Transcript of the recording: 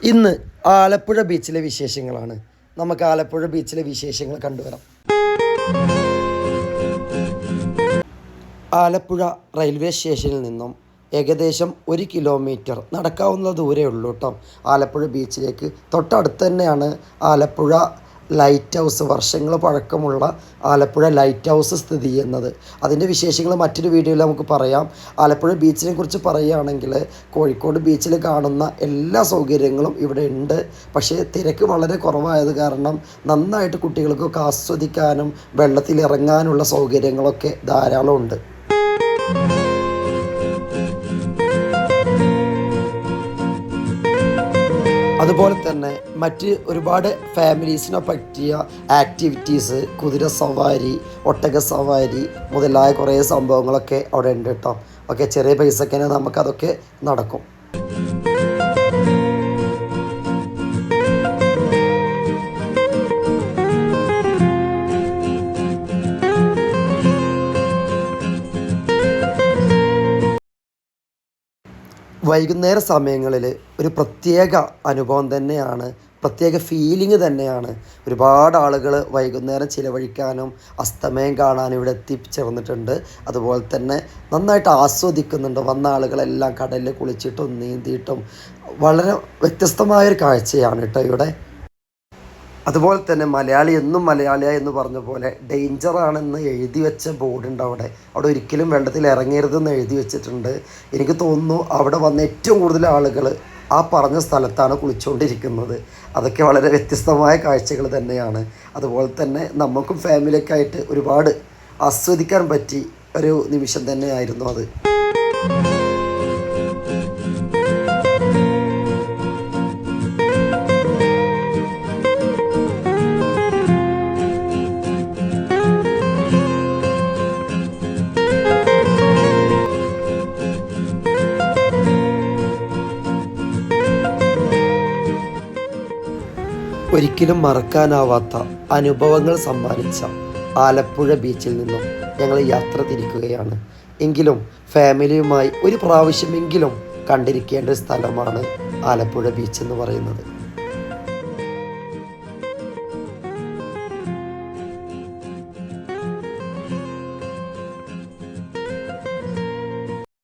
ഇന്ന് ആലപ്പുഴ ബീച്ചിലെ വിശേഷങ്ങളാണ്. നമുക്ക് ആലപ്പുഴ ബീച്ചിലെ വിശേഷങ്ങൾ കണ്ടുവരാം. ആലപ്പുഴ റെയിൽവേ സ്റ്റേഷനിൽ നിന്നും ഏകദേശം 1 കിലോമീറ്റർ നടക്കാവുന്ന ദൂരമേ ഉള്ളൂ കേട്ടോ ആലപ്പുഴ ബീച്ചിലേക്ക്. തൊട്ടടുത്ത് തന്നെയാണ് ആലപ്പുഴ ലൈറ്റ് ഹൗസ്, വർഷങ്ങൾ പഴക്കമുള്ള ആലപ്പുഴ ലൈറ്റ് ഹൗസ് സ്ഥിതി ചെയ്യുന്നത്. അതിൻ്റെ വിശേഷങ്ങൾ മറ്റൊരു വീഡിയോയിൽ നമുക്ക് പറയാം. ആലപ്പുഴ ബീച്ചിനെ കുറിച്ച് പറയുകയാണെങ്കിൽ കോഴിക്കോട് ബീച്ചിൽ കാണുന്ന എല്ലാ സൗകര്യങ്ങളും ഇവിടെ ഉണ്ട്. പക്ഷേ തിരക്ക് വളരെ കുറവായത് കാരണം നന്നായിട്ട് കുട്ടികൾക്കൊക്കെ ആസ്വദിക്കാനും വെള്ളത്തിലിറങ്ങാനുള്ള സൗകര്യങ്ങളൊക്കെ ധാരാളം ഉണ്ട്. അതുപോലെ തന്നെ മറ്റ് ഒരുപാട് ഫാമിലീസിനെ പറ്റിയ ആക്ടിവിറ്റീസ്, കുതിര സവാരി, ഒട്ടക സവാരി മുതലായ കുറേ സംഭവങ്ങളൊക്കെ അവിടെ ഉണ്ട് കേട്ടോ. ഓക്കെ, ചെറിയ പൈസക്ക് തന്നെ നമുക്കതൊക്കെ നടക്കും. വൈകുന്നേര സമയങ്ങളിൽ ഒരു പ്രത്യേക അനുഭവം തന്നെയാണ്, പ്രത്യേക ഫീലിംഗ് തന്നെയാണ്. ഒരുപാട് ആളുകൾ വൈകുന്നേരം ചിലവഴിക്കാനും അസ്തമയം കാണാനും ഇവിടെ എത്തിച്ചേർന്നിട്ടുണ്ട്. അതുപോലെ തന്നെ നന്നായിട്ട് ആസ്വദിക്കുന്നുണ്ട്. വന്ന ആളുകളെല്ലാം കടലിൽ കുളിച്ചിട്ടും നീന്തിയിട്ടും വളരെ വ്യത്യസ്തമായൊരു കാഴ്ചയാണ് കേട്ടോ ഇവിടെ. അതുപോലെ തന്നെ മലയാളി എന്നും മലയാളിയ എന്ന് പറഞ്ഞ പോലെ ഡേഞ്ചറാണെന്ന് എഴുതി വെച്ച ബോർഡുണ്ട് അവിടെ. ഒരിക്കലും വെള്ളത്തിൽ ഇറങ്ങരുതെന്ന് എഴുതി വെച്ചിട്ടുണ്ട്. എനിക്ക് തോന്നുന്നു അവിടെ വന്ന ഏറ്റവും കൂടുതൽ ആളുകൾ ആ പറഞ്ഞ സ്ഥലത്താണ് കുളിച്ചുകൊണ്ടിരിക്കുന്നത്. അതൊക്കെ വളരെ വ്യത്യസ്തമായ കാഴ്ചകൾ തന്നെയാണ്. അതുപോലെ തന്നെ നമുക്കും ഫാമിലിയൊക്കെ ആയിട്ട് ഒരുപാട് ആസ്വദിക്കാൻ പറ്റി ഒരു നിമിഷം തന്നെയായിരുന്നു അത്. ഒരിക്കലും മറക്കാനാവാത്ത അനുഭവങ്ങൾ സമ്മാനിച്ച ആലപ്പുഴ ബീച്ചിൽ നിന്നും ഞങ്ങൾ യാത്ര തിരിക്കുകയാണ്. എങ്കിലും ഫാമിലിയുമായി ഒരു പ്രാവശ്യമെങ്കിലും കണ്ടിരിക്കേണ്ട ഒരു സ്ഥലമാണ് ആലപ്പുഴ ബീച്ച് എന്ന് പറയുന്നത്.